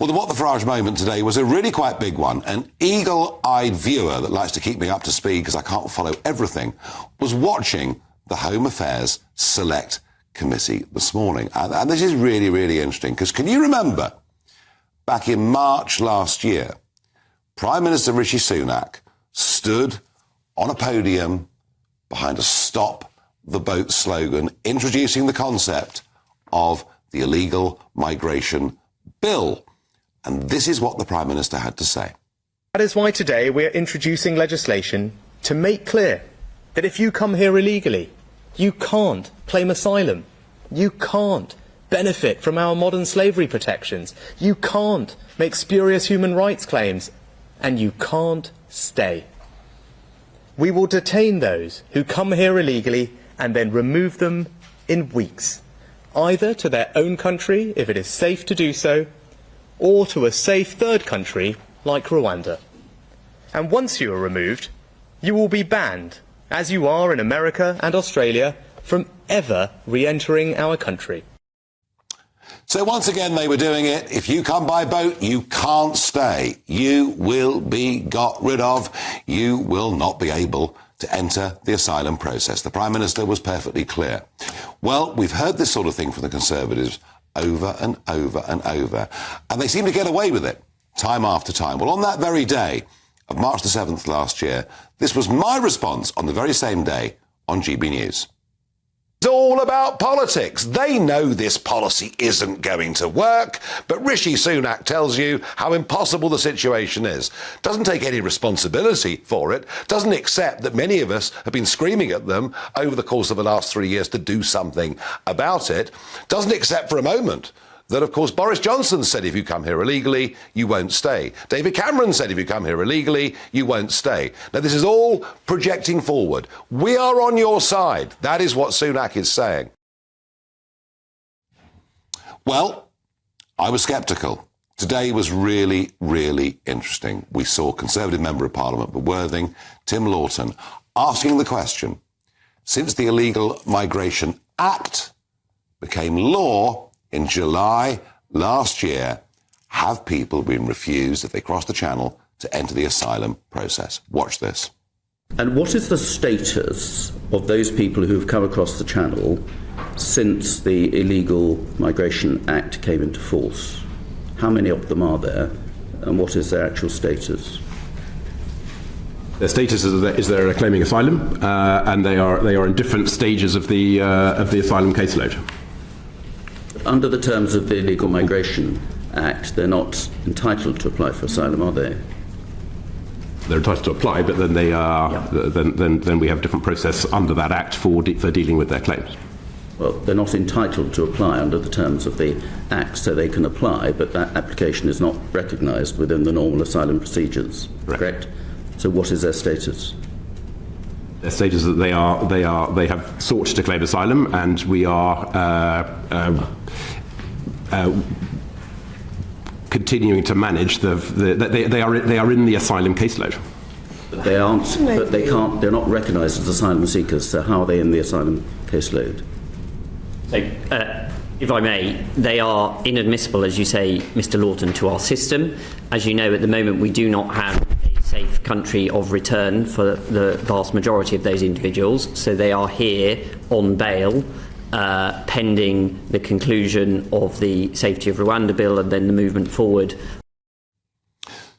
Well, what the Farage moment today was a really quite big one. An eagle-eyed viewer that likes to keep me up to speed because I can't follow everything was watching the Home Affairs Select Committee this morning. And this is really, really interesting because can you remember back in March last year, Prime Minister Rishi Sunak stood on a podium behind a Stop the Boat slogan, introducing the concept of the illegal migration bill. And this is what the Prime Minister had to say. That is why today we are introducing legislation to make clear that if you come here illegally, you can't claim asylum, you can't benefit from our modern slavery protections, you can't make spurious human rights claims, and you can't stay. We will detain those who come here illegally and then remove them in weeks, either to their own country if it is safe to do so, or to a safe third country like Rwanda. And once you are removed, you will be banned, as you are in America and Australia, from ever re-entering our country. So once again, they were doing it. If you come by boat, you can't stay. You will be got rid of. You will not be able to enter the asylum process. The Prime Minister was perfectly clear. Well, we've heard this sort of thing from the Conservatives over and over and over, and they seem to get away with it time after time. Well, on that very day of March the 7th last year, this was my response on the very same day on GBNews. It's all about politics. They know this policy isn't going to work, but Rishi Sunak tells you how impossible the situation is. Doesn't take any responsibility for it, doesn't accept that many of us have been screaming at them over the course of the last 3 years to do something about it, doesn't accept for a moment that, of course, Boris Johnson said if you come here illegally, you won't stay. David Cameron said if you come here illegally, you won't stay. Now, this is all projecting forward. We are on your side. That is what Sunak is saying. Well, I was sceptical. Today was really, really interesting. We saw Conservative Member of Parliament for Worthing, Tim Lawton, asking the question, since the Illegal Migration Act became law in July last year, have people been refused, if they cross the channel, to enter the asylum process? Watch this. And what is the status of those people who have come across the channel since the Illegal Migration Act came into force? How many of them are there, and what is their actual status? Their status is they're claiming asylum, and they are in different stages of the asylum caseload. Under the terms of the Illegal Migration Act, they're not entitled to apply for asylum, are they? They're entitled to apply, but then they are. Yeah. Then we have a different process under that Act for dealing with their claims. Well, they're not entitled to apply under the terms of the Act, so they can apply, but that application is not recognised within the normal asylum procedures. Correct? So, what is their status? Their status is that they have sought to claim asylum, and we are continuing to manage they are in the asylum caseload. But they aren't. But they can't. They're not recognised as asylum seekers. So how are they in the asylum caseload? So, if I may, they are inadmissible, as you say, Mr. Lawton, to our system. As you know, at the moment we do not have safe country of return for the vast majority of those individuals, so they are here on bail pending the conclusion of the Safety of Rwanda bill and then the movement forward.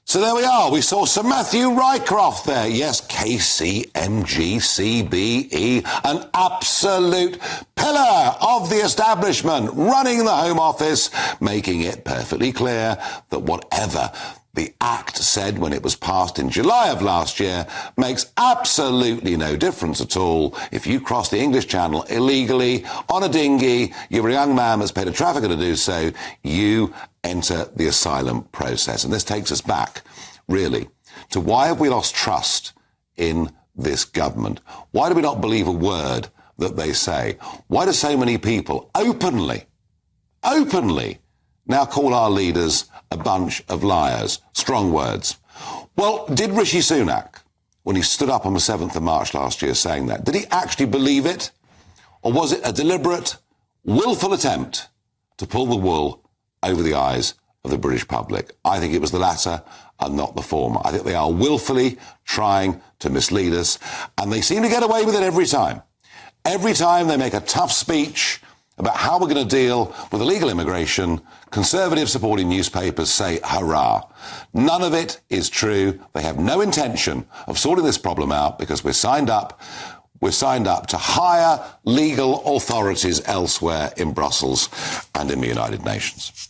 So there we are. We saw Sir Matthew Rycroft there. Yes, KCMG-CBE, an absolute pillar of the establishment, running the Home Office, making it perfectly clear that whatever the Act said when it was passed in July of last year makes absolutely no difference at all. If you cross the English Channel illegally on a dinghy, you're a young man that's paid a trafficker to do so, you enter the asylum process. And this takes us back, really, to why have we lost trust in this government? Why do we not believe a word that they say? Why do so many people openly now call our leaders a bunch of liars? Strong words. Well, did Rishi Sunak, when he stood up on the 7th of March last year saying that, did he actually believe it? Or was it a deliberate, willful attempt to pull the wool over the eyes of the British public. I think it was the latter and not the former. I think they are willfully trying to mislead us, and they seem to get away with it every time. Every time they make a tough speech about how we're going to deal with illegal immigration, Conservative-supporting newspapers say, hurrah. None of it is true. They have no intention of sorting this problem out because we're signed up to higher legal authorities elsewhere in Brussels and in the United Nations.